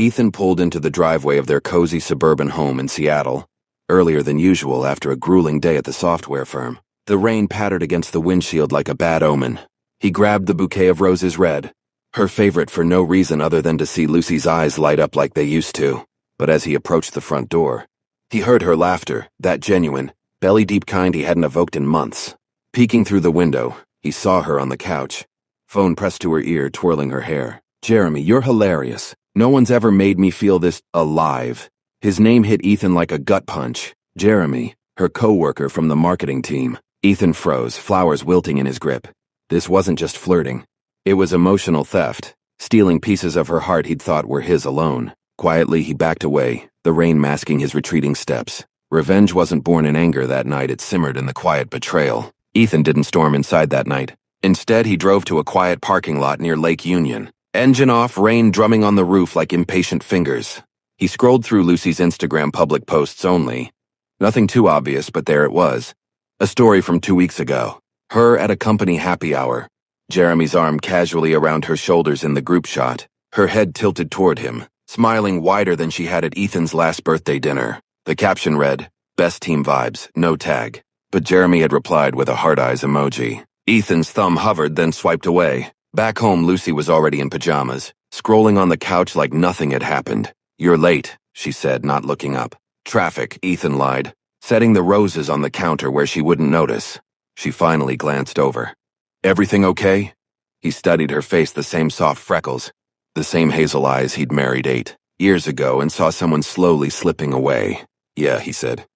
Ethan pulled into the driveway of their cozy suburban home in Seattle, earlier than usual after a grueling day at the software firm. The rain pattered against the windshield like a bad omen. He grabbed the bouquet of roses red, her favorite for no reason other than to see Lucy's eyes light up like they used to. But as he approached the front door, he heard her laughter, that genuine, belly-deep kind he hadn't evoked in months. Peeking through the window, he saw her on the couch, phone pressed to her ear, twirling her hair. "Jeremy, you're hilarious. No one's ever made me feel this alive." His name hit Ethan like a gut punch. Jeremy, her co-worker from the marketing team. Ethan froze, flowers wilting in his grip. This wasn't just flirting. It was emotional theft, stealing pieces of her heart he'd thought were his alone. Quietly, he backed away, the rain masking his retreating steps. Revenge wasn't born in anger that night, it simmered in the quiet betrayal. Ethan didn't storm inside that night. Instead, he drove to a quiet parking lot near Lake Union. Engine off, rain drumming on the roof like impatient fingers. He scrolled through Lucy's Instagram public posts only. Nothing too obvious, but there it was. A story from 2 weeks ago. Her at a company happy hour. Jeremy's arm casually around her shoulders in the group shot. Her head tilted toward him, smiling wider than she had at Ethan's last birthday dinner. The caption read, "Best team vibes, no tag." But Jeremy had replied with a heart eyes emoji. Ethan's thumb hovered, then swiped away. Back home, Lucy was already in pajamas, scrolling on the couch like nothing had happened. "You're late," she said, not looking up. "Traffic," Ethan lied, setting the roses on the counter where she wouldn't notice. She finally glanced over. "Everything okay?" He studied her face, the same soft freckles, the same hazel eyes he'd married 8 years ago and saw someone slowly slipping away. "Yeah," he said.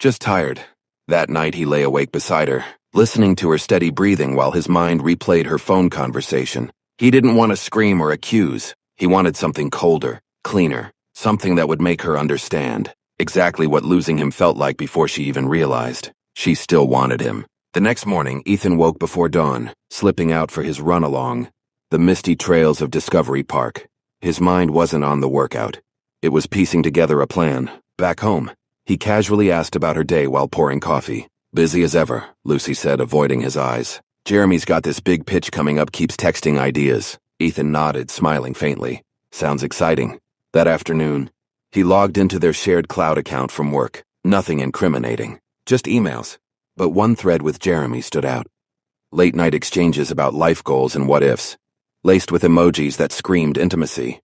"Just tired." That night he lay awake beside her, listening to her steady breathing while his mind replayed her phone conversation. He didn't want to scream or accuse. He wanted something colder, cleaner, something that would make her understand. Exactly what losing him felt like before she even realized. She still wanted him. The next morning, Ethan woke before dawn, slipping out for his run along the misty trails of Discovery Park. His mind wasn't on the workout. It was piecing together a plan. Back home, he casually asked about her day while pouring coffee. "Busy as ever," Lucy said, avoiding his eyes. "Jeremy's got this big pitch coming up, keeps texting ideas." Ethan nodded, smiling faintly. "Sounds exciting." That afternoon, he logged into their shared cloud account from work. Nothing incriminating, just emails. But one thread with Jeremy stood out. Late-night exchanges about life goals and what-ifs, laced with emojis that screamed intimacy.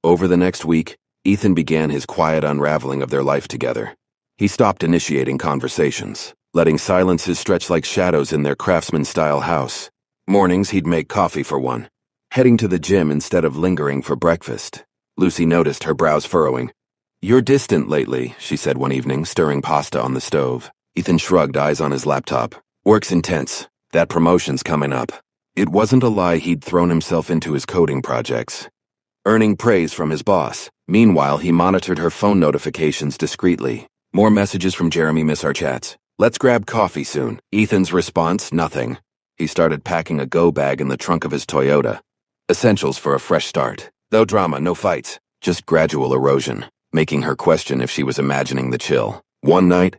Over the next week, Ethan began his quiet unraveling of their life together. He stopped initiating conversations, letting silences stretch like shadows in their craftsman-style house. Mornings, he'd make coffee for one, heading to the gym instead of lingering for breakfast. Lucy noticed, her brows furrowing. "You're distant lately," she said one evening, stirring pasta on the stove. Ethan shrugged, eyes on his laptop. "Work's intense. That promotion's coming up." It wasn't a lie, he'd thrown himself into his coding projects, earning praise from his boss. Meanwhile, he monitored her phone notifications discreetly. More messages from Jeremy, "Miss our chats. Let's grab coffee soon." Ethan's response, nothing. He started packing a go bag in the trunk of his Toyota. Essentials for a fresh start. No drama, no fights, just gradual erosion, making her question if she was imagining the chill. One night,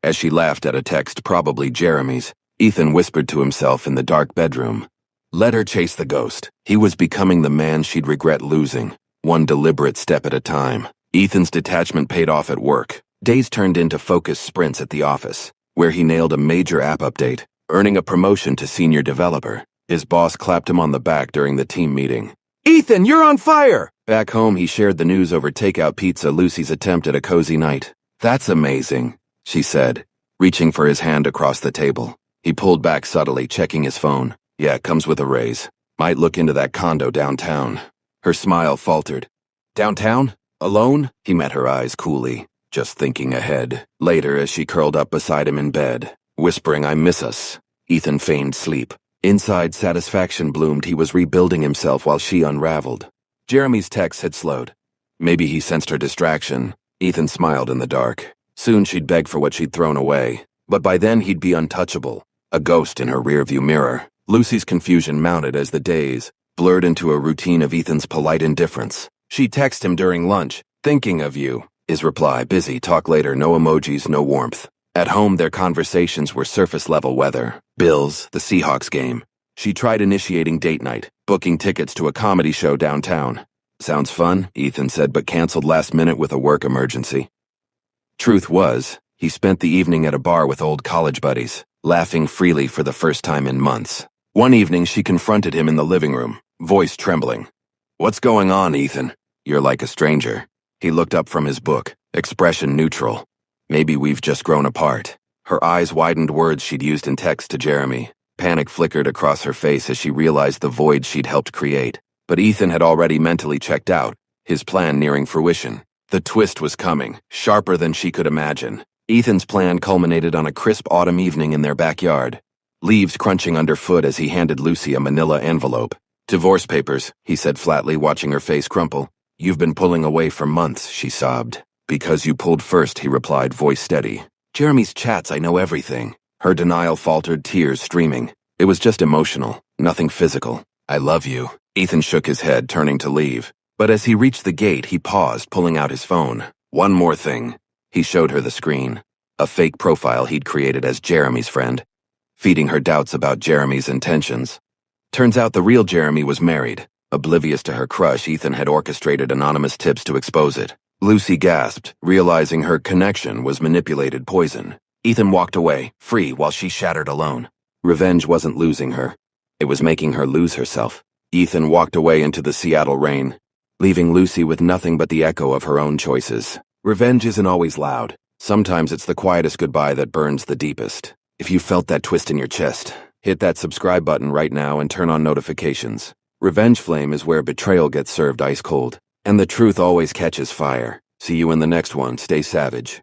as she laughed at a text, probably Jeremy's, Ethan whispered to himself in the dark bedroom, "Let her chase the ghost." He was becoming the man she'd regret losing, one deliberate step at a time. Ethan's detachment paid off at work. Days turned into focused sprints at the office, where he nailed a major app update, earning a promotion to senior developer. His boss clapped him on the back during the team meeting. "Ethan, you're on fire!" Back home, he shared the news over takeout pizza, Lucy's attempt at a cozy night. "That's amazing," she said, reaching for his hand across the table. He pulled back subtly, checking his phone. "Yeah, comes with a raise. Might look into that condo downtown." Her smile faltered. "Downtown? Alone?" He met her eyes coolly, just thinking ahead. Later, as she curled up beside him in bed, whispering, "I miss us," Ethan feigned sleep. Inside, satisfaction bloomed. He was rebuilding himself while she unraveled. Jeremy's texts had slowed. Maybe he sensed her distraction. Ethan smiled in the dark. Soon she'd beg for what she'd thrown away. But by then he'd be untouchable, a ghost in her rearview mirror. Lucy's confusion mounted as the days blurred into a routine of Ethan's polite indifference. She'd text him during lunch, "Thinking of you." His reply, "Busy, talk later," no emojis, no warmth. At home, their conversations were surface-level weather, bills, the Seahawks game. She tried initiating date night, booking tickets to a comedy show downtown. Sounds fun, Ethan said, but canceled last minute with a work emergency. Truth was, he spent the evening at a bar with old college buddies, laughing freely for the first time in months. One evening, she confronted him in the living room, voice trembling. "What's going on, Ethan? You're like a stranger." He looked up from his book, expression neutral. "Maybe we've just grown apart." Her eyes widened, words she'd used in text to Jeremy. Panic flickered across her face as she realized the void she'd helped create. But Ethan had already mentally checked out, his plan nearing fruition. The twist was coming, sharper than she could imagine. Ethan's plan culminated on a crisp autumn evening in their backyard, leaves crunching underfoot as he handed Lucy a manila envelope. "Divorce papers," he said flatly, watching her face crumple. "You've been pulling away for months," she sobbed. "Because you pulled first," he replied, voice steady. "Jeremy's chats, I know everything." Her denial faltered, tears streaming. "It was just emotional, nothing physical. I love you." Ethan shook his head, turning to leave. But as he reached the gate, he paused, pulling out his phone. "One more thing." He showed her the screen. A fake profile he'd created as Jeremy's friend, feeding her doubts about Jeremy's intentions. Turns out the real Jeremy was married. Oblivious to her crush, Ethan had orchestrated anonymous tips to expose it. Lucy gasped, realizing her connection was manipulated poison. Ethan walked away, free, while she shattered alone. Revenge wasn't losing her. It was making her lose herself. Ethan walked away into the Seattle rain, leaving Lucy with nothing but the echo of her own choices. Revenge isn't always loud. Sometimes it's the quietest goodbye that burns the deepest. If you felt that twist in your chest, hit that subscribe button right now and turn on notifications. Revenge Flame is where betrayal gets served ice cold, and the truth always catches fire. See you in the next one. Stay savage.